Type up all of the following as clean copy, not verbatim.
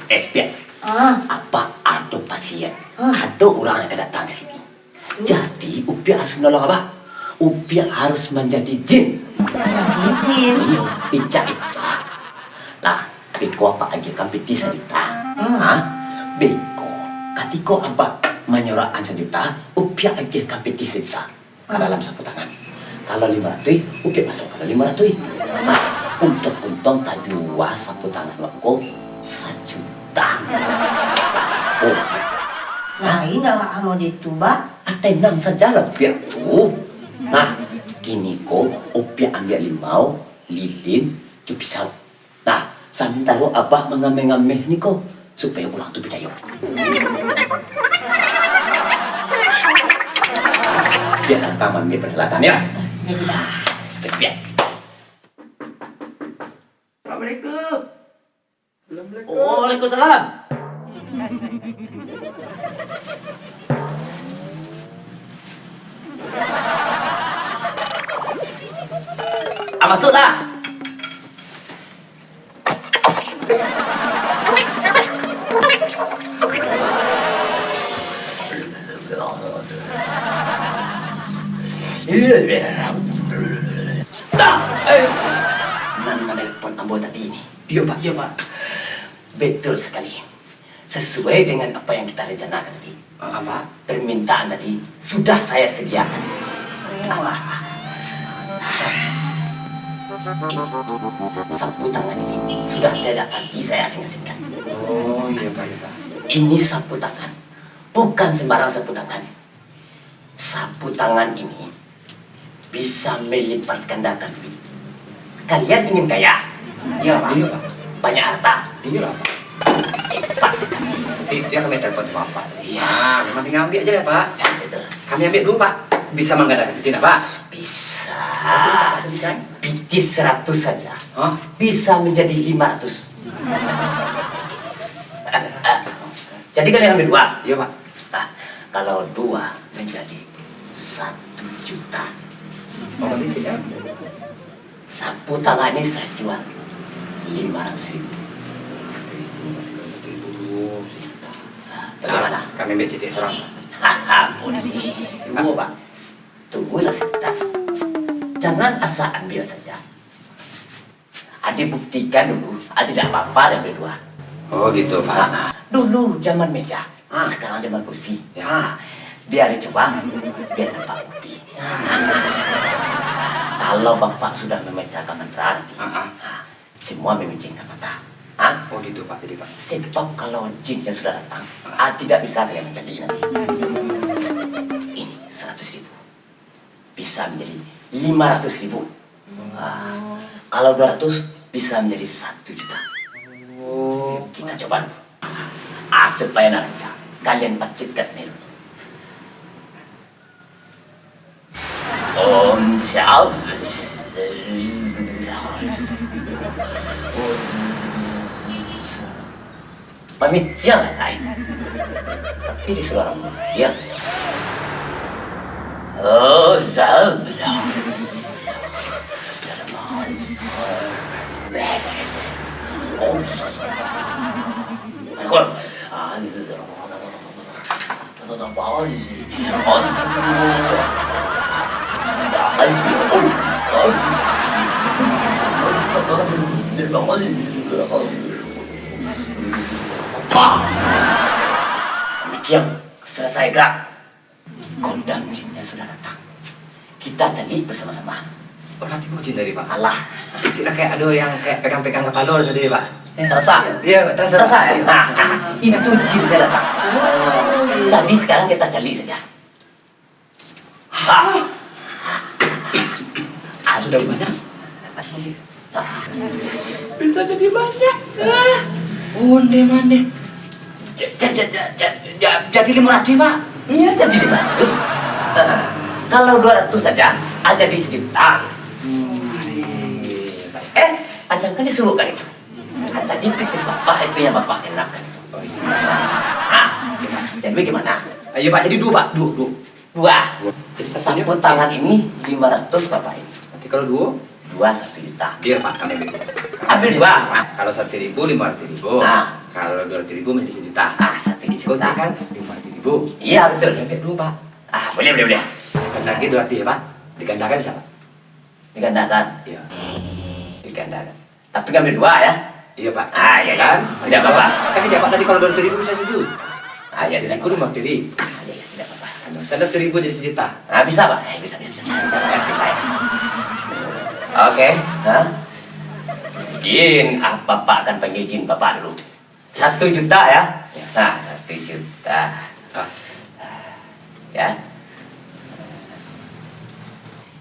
Pian. Apa ada pasien? Ada orang yang akan datang ke sini. Jadi Upia harus menolong apa? Upia harus menjadi jin. Jadi jin. Iya, ica-ica. Nah, beko apa aja kan piti sejuta. Beko, ketika apa menyoraan sejuta, Upia aja kan piti sejuta. Ke dalam sapu tangan. Kalau 500, Upia masuk kalau 500. Nah, untung tak jual sapu tangan aku 1 juta. Oh, Nah, ini nggak mau dituba. tenang saja lah Upia tuh. Nah, kini kok Upia ambil limau, lilin, pisau. Nah, sambil taruh apa mengameh-ngameh nih kok supaya orang tuh percaya. Biar datang ambil perselatan ya. Jadilah. Biar. Assalamualaikum. Waalaikumsalam. Masuklah. Mana telepon ambo tadi ini? Iya Pak, iya Pak. Betul sekali. Sesuai dengan apa yang kita rencanakan tadi. Apa? Permintaan tadi sudah saya sediakan. Sapu tangan ini sudah tadi saya asing-asingkan. Oh iya Pak, iya Pak. Ini sapu tangan, bukan sembarang sapu tangan. Sapu tangan ini bisa melipat gandakan duit. Kalian ingin kaya? Iya Pak, iya Pak. Banyak harta? Iya lah Pak. Cepat sekali. Dia kami telepon sama Pak. Iya. Nah, memang tinggal ambil aja ya Pak. Ya, betul. Kami ambil dulu Pak. Bisa menggadaikan tidak Pak? Bisa. Tadi kan? Pitis 100 saja. Hah? Bisa menjadi 500. Jadi kalian ambil 2. Iya Pak. Nah, kalau 2 menjadi 1 juta. Oh begitu ya? Sapu tangan ini saya jual 500.000. Bagaimana? Kami ambil cicik seorang Pak. Haha, boleh. Tunggu Pak. Tunggulah sebentar. Jangan asal ambil saja. Adik buktikan dulu. Adik tidak apa-apa dan berdua. Oh gitu Pak. Dulu zaman meja. Sekarang zaman kursi. Ya. Biar dicoba. Biar nampak bukti. Kalau Bapak sudah memecahkan mantra nanti. Semua memincingkan mata. Oh gitu Pak, jadi Pak. Sebab kalau jin yang sudah datang, tidak bisa kalian mencari nanti. Ini 100.000 bisa menjadi 500.000. Kalau 200 bisa menjadi 1 juta. Kita coba dulu. Supaya lancar, kalian pacitkan ini dulu. Om pamit siang lain. Tapi di suara dia. Oh, Zabra. Demikian selesai gerak. Kodam jinnya sudah datang. Kita cari bersama-sama. Oh nanti mau jin dari Pak. Allah, Kira kayak ada yang kayak pegang-pegang kepala tadi Pak. terasa. Iya, terasa. Itu jinnya datang. Jadi sekarang kita cari saja. Sudah banyak. Bisa jadi banyak. Onde-mande. Jadi 500 Pak. Iya jadi 500. Kalau 200 saja aja di 1 juta. Acang kan disuruh kan itu. Kan tadi kritis Bapak itu yang Bapak enakan. Oh iya. Jadi bagaimana? Ayo Pak, jadi 2 Pak. 2. 2. Jadi satunya Sapu tangan ini 500 Bapak ini. Nanti kalau 2, 2 1 juta. dia Pak kami ambil. Ambil 2. Kalau 1.000, 500.000. Nah. Kalau 200.000 menjadi 1 juta. Ah, 1 juta. Goceng kan 50.000. Iya, betul. Sampai dulu Pak. Ah, boleh. Kan lagi 200 ya Pak. Digandakan siapa? Digandakan. Iya. Digandakan. Tapi ngambil 2 ya. Iya Pak. Ah, iya, Kan? tidak apa-apa. Kan siapa tadi kalau 200.000 bisa 1. Ah, iya, tidak 1.000 apa-apa. 50.000. Ah, iya, tidak apa-apa. 100.000 jadi 1 juta. Ah, bisa, Pak. Bisa. Bisa ya. Oke. Hah? Jin, Bapak akan panggil Jin Bapak dulu. 1 juta ya. Nah, 1 juta. Ah, Ya.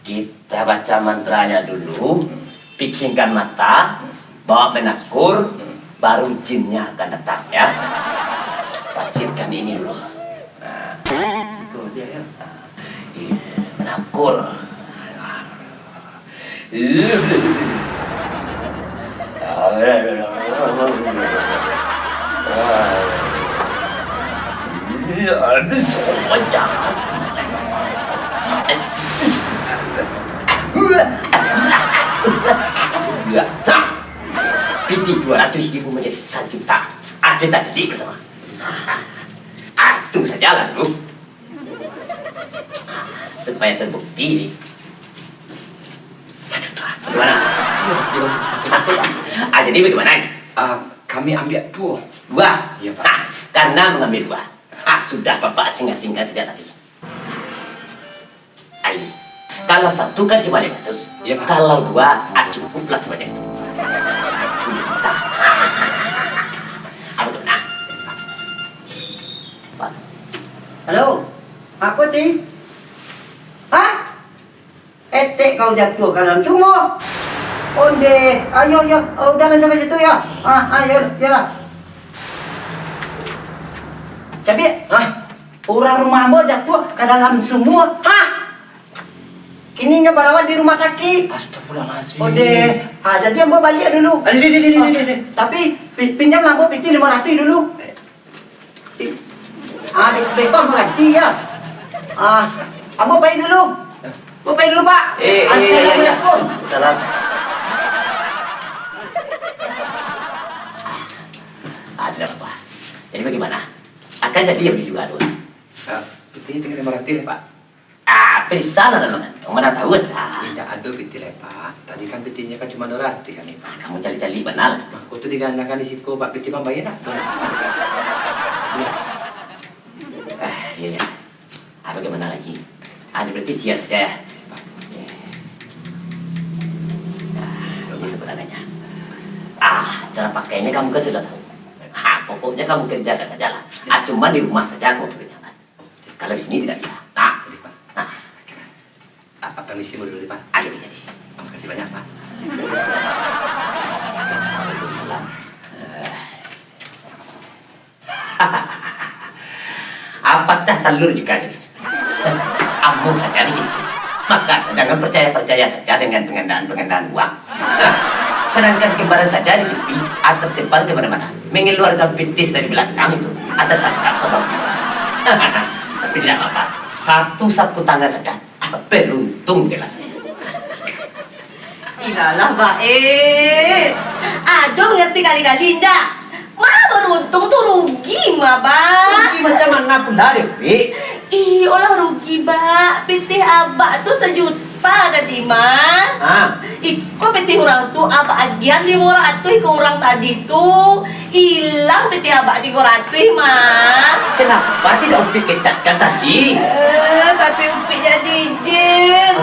Kita baca mantranya dulu. Picingkan mata. Bawa menakur. Baru jinnya akan datang ya. Wajibkan ini dulu. Nah, itu dia ya. Nah, iya, menakur. Ada semua jahat. Nah, PT 200.000 menjadi 1 juta. Ada tak jadi bersama? Itu saja lalu. Supaya terbukti ini. Gimana? Jadi bagaimana ini? kami ambil 2. 2? Iya, Pak. Nah, karena mengambil 2. Sudah Bapak singgah-singgah sejak tadi. Ini. Kalau 1 kan cuma 500. Iya, Pak. Kalau 2, cukuplah sebanyak itu. 1 juta. Apa itu? Nah. Pak. Halo, apa ti? Hah? Etek kau jatuh ke dalam sumur. Onde, ayo, udah langsung ke situ ya. Ayo, jalan. Cabi, orang rumahmu jatuh ke dalam sumur. Hah? Kininya barawat di rumah sakit. Astagfirullahaladzim. Onde, jadi ambo balik dulu. Tapi pinjam lah ambo piti 500 dulu. Bekon berganti ya. Ambo bayar dulu. Ambo bayar dulu, Pak. Assalamualaikum. Salam. Tidak apa. Jadi bagaimana? Akan jadi yang juga dulu. Ini tinggal 500 ya Pak. Bisa lah teman. Mana tahu lah. Tidak ada PT Pak. Tadi kan PT-nya kan cuma 200 kan nih Pak. Kamu cari-cari benar. Aku tuh digandakan di situ Pak. PT Pak bayar lah. Iya. Bagaimana lagi? Berarti cia saja ya. Ini sebenarnya. Cara pakainya kamu kan sudah tahu. Pokoknya kamu kerjakan saja lah. Cuma di rumah saja kamu kerjakan. Kalau di sini tidak bisa. Jadi Pak. Apa permisi dulu Pak? Jadi. Terima kasih banyak Pak. Waalaikumsalam. Apacah telur juga jadi. Ambo saja gitu. Maka jangan percaya saja dengan penggandaan uang. Sedangkan kembaran saja di TV atau tersebar kemana-mana, mengeluarkan pitis dari belakang itu, ada tangkap sama bisa. Tapi tidak apa-apa. 1 sapu tangan saja, beruntung jelasnya. Ilalah, Bae. Aduh, ngerti kali-kali ndak? Beruntung tuh rugi, Ba. Rugi macam mana pula, Dewi? Olah rugi, Ba. PT Abak tuh 1 juta tadi, Ma. Kok PT orang tuh apa agian 500 ke orang tadi tuh hilang PT Abak 300, Ma. Kenapa tidak Upi kecatkan tadi? Tapi Upi jadi izin.